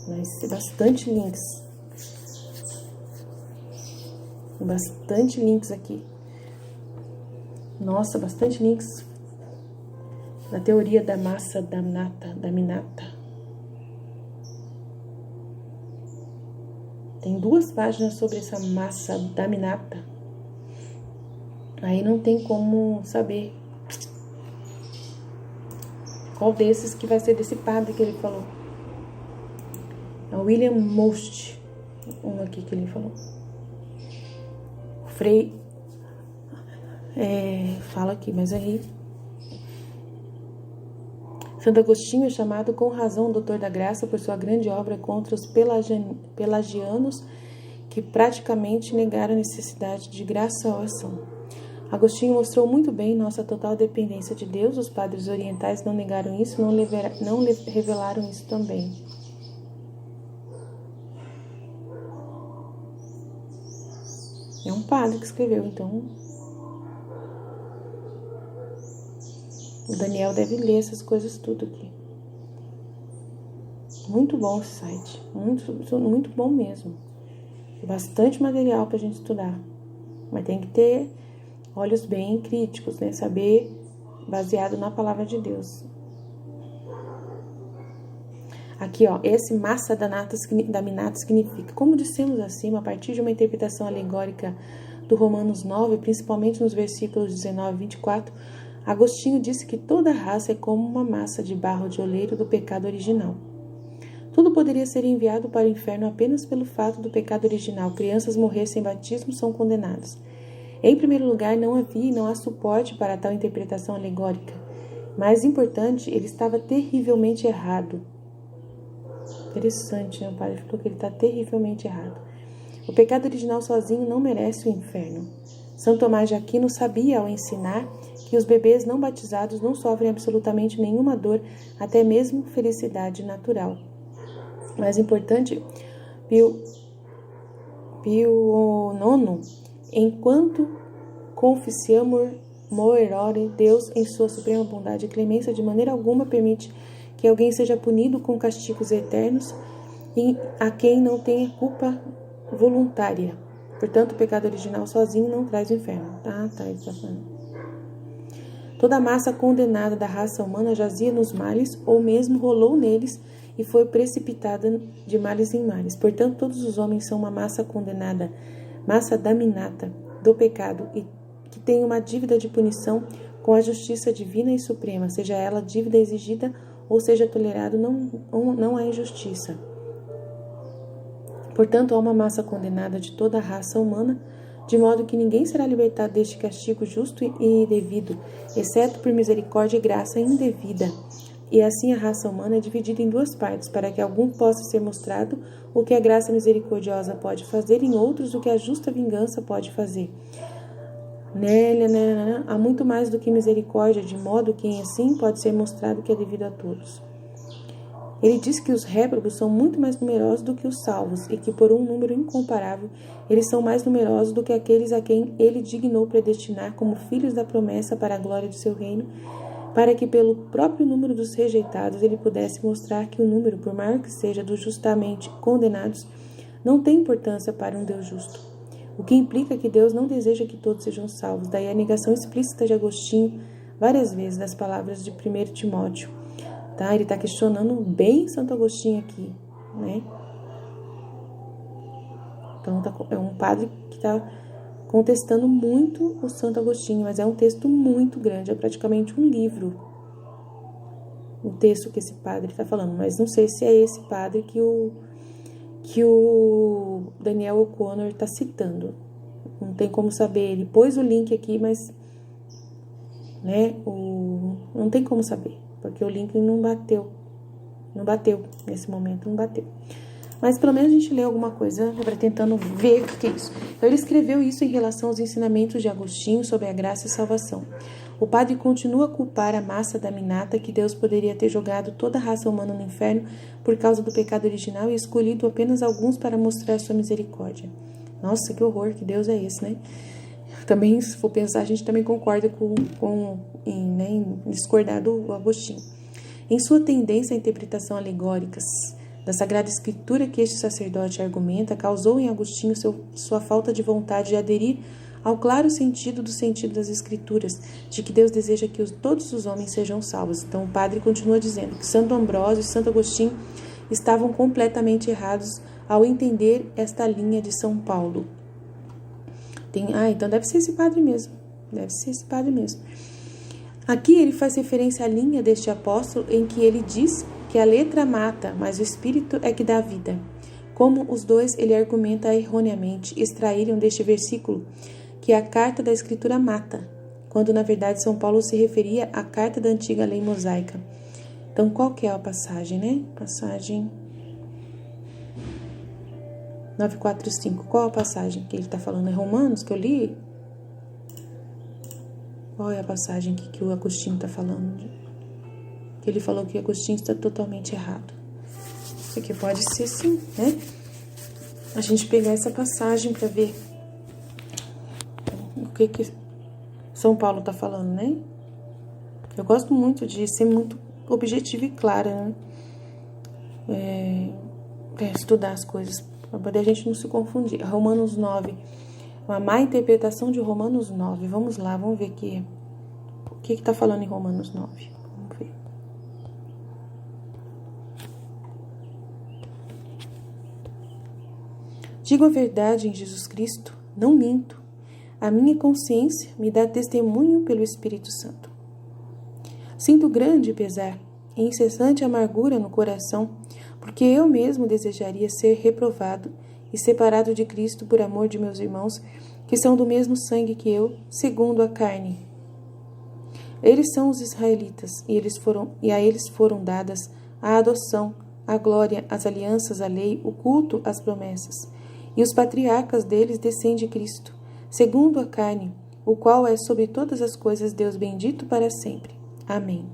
Vai ser bastante links. Bastante links aqui. Nossa, bastante links. Na teoria da massa da minata. Tem 2 páginas sobre essa massa da minata. Aí não tem como saber qual desses que vai ser desse padre que ele falou. É o William Most. Um aqui que ele falou. Frei fala aqui, mas aí Santo Agostinho é chamado com razão doutor da graça por sua grande obra contra os pelagianos que praticamente negaram a necessidade de graça ou ação. Agostinho mostrou muito bem nossa total dependência de Deus. Os padres orientais não negaram isso, não revelaram isso também. É um padre que escreveu, então o Daniel deve ler essas coisas tudo aqui. Muito bom esse site, muito bom mesmo. Tem bastante material pra gente estudar, mas tem que ter olhos bem críticos, né? Saber baseado na palavra de Deus. Aqui, ó, esse massa da minata significa, como dissemos acima, a partir de uma interpretação alegórica do Romanos 9, principalmente nos versículos 19 e 24, Agostinho disse que toda raça é como uma massa de barro de oleiro do pecado original. Tudo poderia ser enviado para o inferno apenas pelo fato do pecado original. Crianças morrer sem batismo são condenadas. Em primeiro lugar, não havia e não há suporte para tal interpretação alegórica. Mais importante, ele estava terrivelmente errado. Interessante, né? O padre falou que ele está terrivelmente errado. O pecado original sozinho não merece o inferno. São Tomás de Aquino sabia ao ensinar que os bebês não batizados não sofrem absolutamente nenhuma dor, até mesmo felicidade natural. Mais importante, Pio IX, enquanto confessiamur moerore, Deus, em sua suprema bondade e clemência, de maneira alguma permite que alguém seja punido com castigos eternos e a quem não tenha culpa voluntária. Portanto, o pecado original sozinho não traz o inferno. Ele tá falando. Toda a massa condenada da raça humana jazia nos males, ou mesmo rolou neles e foi precipitada de males em males. Portanto, todos os homens são uma massa condenada, massa da minata, do pecado, e que tem uma dívida de punição com a justiça divina e suprema, seja ela dívida exigida ou seja tolerado, não há injustiça. Portanto, há uma massa condenada de toda a raça humana, de modo que ninguém será libertado deste castigo justo e devido, exceto por misericórdia e graça indevida. E assim a raça humana é dividida em 2 partes, para que algum possa ser mostrado o que a graça misericordiosa pode fazer, em outros o que a justa vingança pode fazer. Há muito mais do que misericórdia, de modo que assim pode ser mostrado que é devido a todos. Ele diz que os réprobos são muito mais numerosos do que os salvos e que por um número incomparável eles são mais numerosos do que aqueles a quem ele dignou predestinar como filhos da promessa para a glória do seu reino, para que pelo próprio número dos rejeitados ele pudesse mostrar que o número, por maior que seja, dos justamente condenados, não tem importância para um Deus justo. O que implica que Deus não deseja que todos sejam salvos. Daí a negação explícita de Agostinho, várias vezes, das palavras de 1 Timóteo. Tá? Ele está questionando bem Santo Agostinho aqui, né? Então é um padre que está contestando muito o Santo Agostinho, mas é um texto muito grande, é praticamente um livro, o texto que esse padre está falando, mas não sei se é esse padre que o Daniel O'Connor está citando, não tem como saber, ele pôs o link aqui, mas né, não tem como saber, porque o link não bateu nesse momento, não bateu. Mas pelo menos a gente lê alguma coisa para tentando ver o que é isso. Então ele escreveu isso em relação aos ensinamentos de Agostinho sobre a graça e salvação. O padre continua a culpar a massa da minata que Deus poderia ter jogado toda a raça humana no inferno por causa do pecado original e escolhido apenas alguns para mostrar sua misericórdia. Nossa, que horror, que Deus é esse, né? Também, se for pensar, a gente também concorda em discordar do Agostinho. Em sua tendência à interpretação alegóricas da Sagrada Escritura que este sacerdote argumenta, causou em Agostinho sua falta de vontade de aderir ao claro sentido das Escrituras, de que Deus deseja que todos os homens sejam salvos. Então o padre continua dizendo que Santo Ambrósio e Santo Agostinho estavam completamente errados ao entender esta linha de São Paulo. Então deve ser esse padre mesmo. Aqui ele faz referência à linha deste apóstolo em que ele diz que a letra mata, mas o espírito é que dá vida. Como os dois, ele argumenta erroneamente, extraíram deste versículo que a carta da Escritura mata, quando na verdade São Paulo se referia à carta da antiga lei mosaica. Então qual que é a passagem, né? Passagem 945. Qual a passagem que ele está falando? É Romanos que eu li? Qual é a passagem que o Agostinho está falando? Que ele falou que Agostinho está totalmente errado. Isso aqui pode ser sim, né? A gente pegar essa passagem para ver o que São Paulo está falando, né? Eu gosto muito de ser muito objetiva e clara, né? Estudar as coisas, para poder a gente não se confundir. Romanos 9, uma má interpretação de Romanos 9. Vamos lá, vamos ver aqui. O que está falando em Romanos 9? Vamos ver. Digo a verdade em Jesus Cristo, não minto. A minha consciência me dá testemunho pelo Espírito Santo. Sinto grande pesar e incessante amargura no coração, porque eu mesmo desejaria ser reprovado e separado de Cristo por amor de meus irmãos, que são do mesmo sangue que eu, segundo a carne. Eles são os israelitas, e a eles foram dadas a adoção, a glória, as alianças, a lei, o culto, as promessas. E os patriarcas deles descende Cristo, segundo a carne, o qual é sobre todas as coisas Deus bendito para sempre. Amém.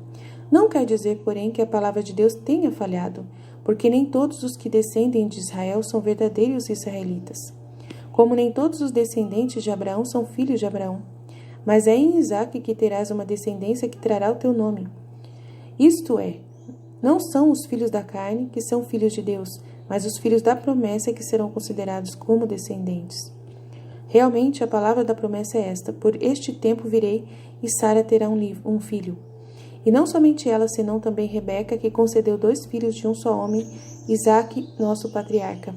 Não quer dizer, porém, que a palavra de Deus tenha falhado, porque nem todos os que descendem de Israel são verdadeiros israelitas, como nem todos os descendentes de Abraão são filhos de Abraão. Mas é em Isaque que terás uma descendência que trará o teu nome. Isto é, não são os filhos da carne que são filhos de Deus, mas os filhos da promessa que serão considerados como descendentes. Realmente, a palavra da promessa é esta: por este tempo virei, e Sara terá um filho. E não somente ela, senão também Rebeca, que concedeu 2 filhos de um só homem, Isaque, nosso patriarca.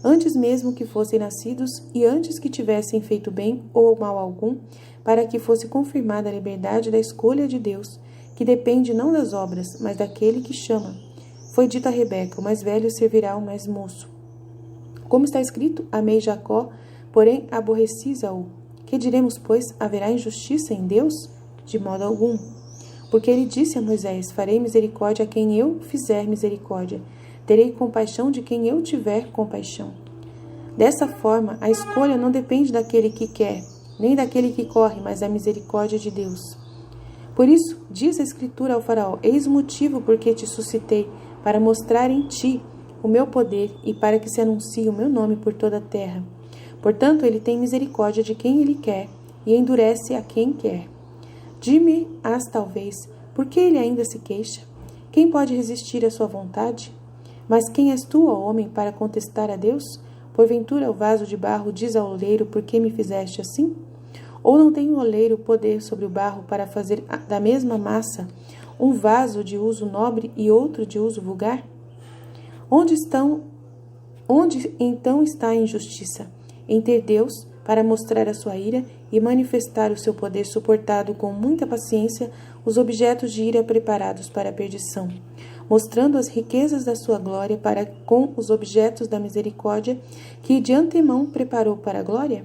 Antes mesmo que fossem nascidos, e antes que tivessem feito bem ou mal algum, para que fosse confirmada a liberdade da escolha de Deus, que depende não das obras, mas daquele que chama. Foi dito a Rebeca: o mais velho servirá ao mais moço. Como está escrito, amei Jacó, porém aborreci Esaú. Que diremos, pois, haverá injustiça em Deus? De modo algum. Porque ele disse a Moisés: farei misericórdia a quem eu fizer misericórdia. Terei compaixão de quem eu tiver compaixão. Dessa forma, a escolha não depende daquele que quer, nem daquele que corre, mas da misericórdia de Deus. Por isso, diz a Escritura ao faraó: eis o motivo por que te suscitei, para mostrar em ti o meu poder e para que se anuncie o meu nome por toda a terra. Portanto, ele tem misericórdia de quem ele quer e endurece a quem quer. Dime-as talvez, por que ele ainda se queixa? Quem pode resistir à sua vontade? Mas quem és tu, ó homem, para contestar a Deus? Porventura o vaso de barro diz ao oleiro, por que me fizeste assim? Ou não tem o oleiro poder sobre o barro para fazer da mesma massa um vaso de uso nobre e outro de uso vulgar? Onde então está a injustiça? Em ter Deus para mostrar a sua ira e manifestar o seu poder suportado com muita paciência os objetos de ira preparados para a perdição, mostrando as riquezas da sua glória para com os objetos da misericórdia que de antemão preparou para a glória?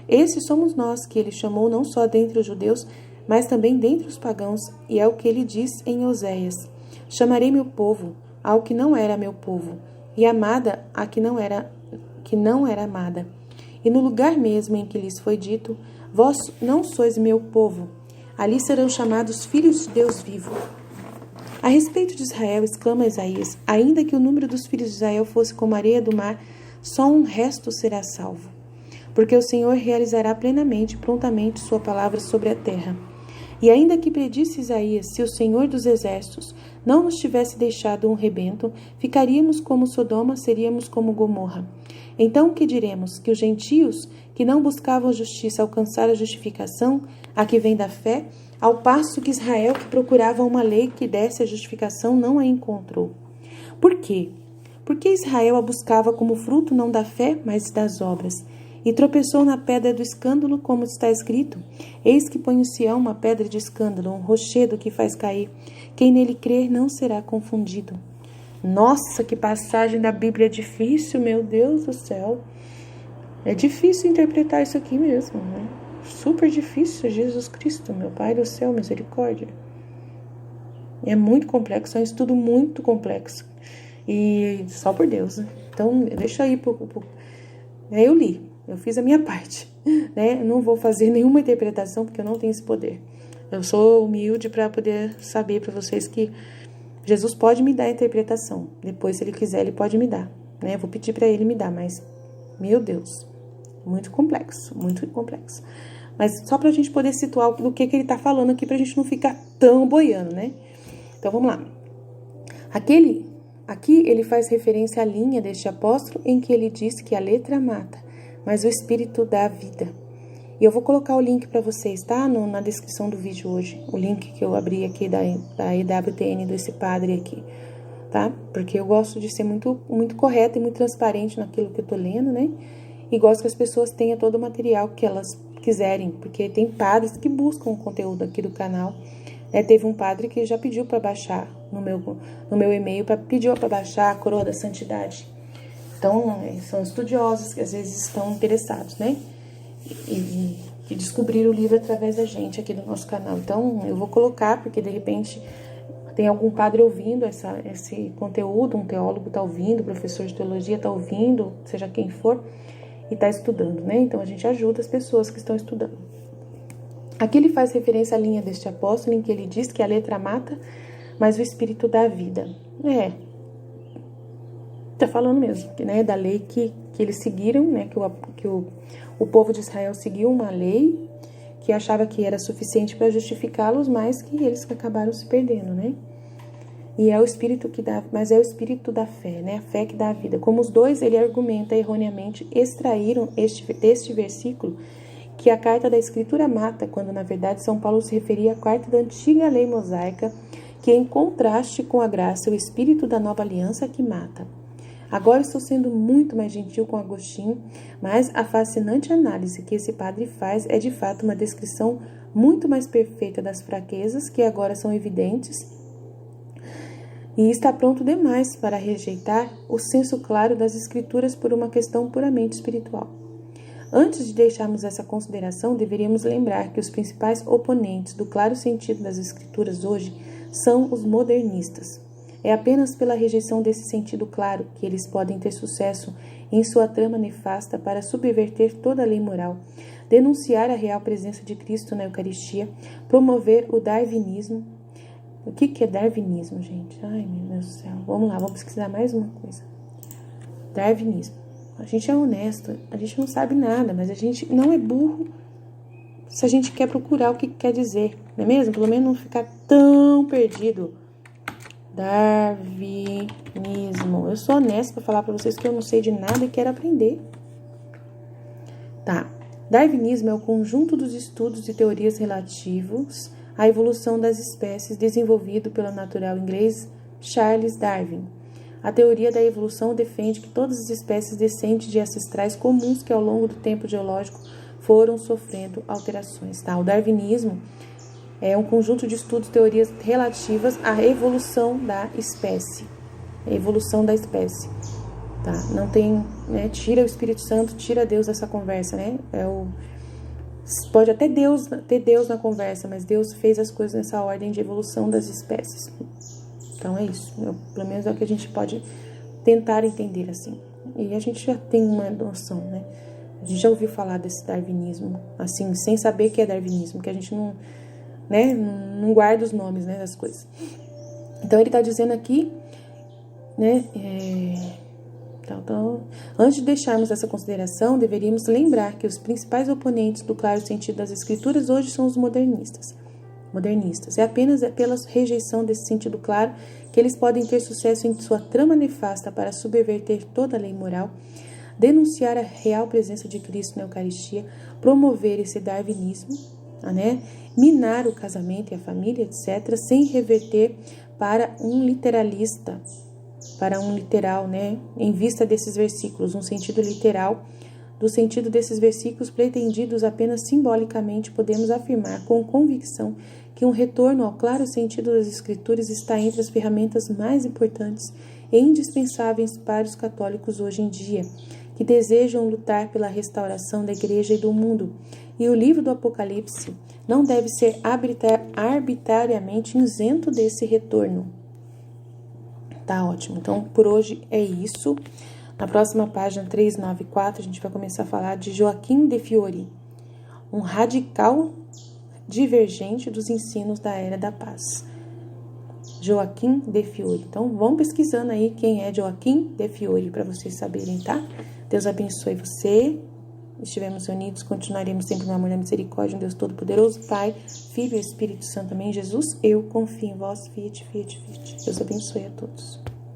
Esses somos nós que ele chamou não só dentre os judeus, mas também dentre os pagãos, e é o que ele diz em Oséias: chamarei meu povo ao que não era meu povo, e amada a que não era amada. E no lugar mesmo em que lhes foi dito: vós não sois meu povo, ali serão chamados filhos de Deus vivo. A respeito de Israel, exclama Isaías: ainda que o número dos filhos de Israel fosse como a areia do mar, só um resto será salvo. Porque o Senhor realizará plenamente, prontamente, sua palavra sobre a terra. E ainda que predisse Isaías, se o Senhor dos exércitos não nos tivesse deixado um rebento, ficaríamos como Sodoma, seríamos como Gomorra. Então o que diremos? Que os gentios que não buscavam a justiça alcançaram a justificação, a que vem da fé, ao passo que Israel, que procurava uma lei que desse a justificação, não a encontrou. Por quê? Porque Israel a buscava como fruto não da fé, mas das obras. E tropeçou na pedra do escândalo, como está escrito: eis que põe em Sião uma pedra de escândalo, um rochedo que faz cair. Quem nele crer não será confundido. Nossa, que passagem da Bíblia difícil, meu Deus do céu. É difícil interpretar isso aqui mesmo, né? Super difícil, Jesus Cristo, meu Pai do céu, misericórdia. É muito complexo, é um estudo muito complexo. E só por Deus, né? Então, deixa aí eu li, eu fiz a minha parte, né? Não vou fazer nenhuma interpretação, porque eu não tenho esse poder. Eu sou humilde para poder saber para vocês que Jesus pode me dar a interpretação. Depois, se ele quiser, ele pode me dar, né? Eu vou pedir para ele me dar, mas, meu Deus, muito complexo, muito complexo. Mas só para a gente poder situar do que ele está falando aqui, para a gente não ficar tão boiando, né? Então, vamos lá. Aqui ele faz referência à linha deste apóstolo em que ele diz que a letra mata, mas o Espírito dá vida. E eu vou colocar o link para vocês, tá? Na descrição do vídeo hoje. O link que eu abri aqui da EWTN desse padre aqui, tá? Porque eu gosto de ser muito, muito correta e muito transparente naquilo que eu tô lendo, né? E gosto que as pessoas tenham todo o material que elas quiserem, porque tem padres que buscam o conteúdo aqui do canal. Teve um padre que já pediu para baixar no meu e-mail, pediu para baixar a Coroa da Santidade. Então, são estudiosos que às vezes estão interessados, né? E descobriram o livro através da gente aqui do nosso canal. Então, eu vou colocar, porque de repente tem algum padre ouvindo esse conteúdo, um teólogo está ouvindo, professor de teologia está ouvindo, seja quem for, e está estudando, né? Então, a gente ajuda as pessoas que estão estudando. Aqui ele faz referência à linha deste apóstolo, em que ele diz que a letra mata, mas o Espírito dá vida. Tá falando mesmo, né, da lei que eles seguiram, né, que o povo de Israel seguiu uma lei que achava que era suficiente para justificá-los, mas que eles acabaram se perdendo, né? E é o Espírito que dá, mas é o Espírito da fé, né? A fé que dá a vida. Como os dois, ele argumenta erroneamente, extraíram deste versículo que a carta da Escritura mata, quando na verdade São Paulo se referia à carta da antiga lei mosaica, que em contraste com a graça, o Espírito da nova aliança que mata. Agora estou sendo muito mais gentil com Agostinho, mas a fascinante análise que esse padre faz é de fato uma descrição muito mais perfeita das fraquezas que agora são evidentes, e está pronto demais para rejeitar o senso claro das Escrituras por uma questão puramente espiritual. Antes de deixarmos essa consideração, deveríamos lembrar que os principais oponentes do claro sentido das Escrituras hoje são os modernistas. É apenas pela rejeição desse sentido claro que eles podem ter sucesso em sua trama nefasta para subverter toda a lei moral, denunciar a real presença de Cristo na Eucaristia, promover o darwinismo O que é darwinismo, gente? Ai, meu Deus do céu. Vamos lá, vamos pesquisar mais uma coisa. Darwinismo. A gente é honesto, a gente não sabe nada, mas a gente não é burro se a gente quer procurar o que quer dizer, não é mesmo? Pelo menos não ficar tão perdido. Darwinismo. Eu sou honesta para falar para vocês que eu não sei de nada e quero aprender. Tá. Darwinismo é o conjunto dos estudos e teorias relativos à evolução das espécies desenvolvido pelo natural inglês Charles Darwin. A teoria da evolução defende que todas as espécies descendem de ancestrais comuns que ao longo do tempo geológico foram sofrendo alterações. Tá? O darwinismo é um conjunto de estudos e teorias relativas à evolução da espécie. Evolução da espécie. Tá? Não tem, né? Tira o Espírito Santo, tira Deus dessa conversa, né? Pode até ter Deus na conversa, mas Deus fez as coisas nessa ordem de evolução das espécies. Então é isso. Pelo menos é o que a gente pode tentar entender assim. E a gente já tem uma noção, né? A gente já ouviu falar desse darwinismo, assim, sem saber que é darwinismo, que a gente não, né, não guarda os nomes, né, das coisas. Então ele está dizendo aqui, né, então, antes de deixarmos essa consideração, deveríamos lembrar que os principais oponentes do claro sentido das escrituras hoje são os modernistas. É apenas pela rejeição desse sentido claro que eles podem ter sucesso em sua trama nefasta para subverter toda a lei moral, denunciar a real presença de Cristo na Eucaristia, promover esse darwinismo, né? Minar o casamento e a família, etc., sem reverter para um literalista, para um literal, né? Em vista desses versículos, um sentido literal. Do sentido desses versículos pretendidos apenas simbolicamente, podemos afirmar com convicção que um retorno ao claro sentido das Escrituras está entre as ferramentas mais importantes e indispensáveis para os católicos hoje em dia, que desejam lutar pela restauração da Igreja e do mundo. E o livro do Apocalipse não deve ser arbitrariamente isento desse retorno. Tá ótimo. Então, por hoje é isso. Na próxima página 394, a gente vai começar a falar de Joaquim de Fiori, um radical divergente dos ensinos da Era da Paz. Joaquim de Fiori. Então, vão pesquisando aí quem é Joaquim de Fiori, para vocês saberem, tá? Deus abençoe você. Estivemos unidos, continuaremos sempre no amor e na misericórdia, um Deus Todo-Poderoso, Pai, Filho e Espírito Santo. Amém. Jesus, eu confio em vós. Fiat, fiat, fiat. Deus abençoe a todos.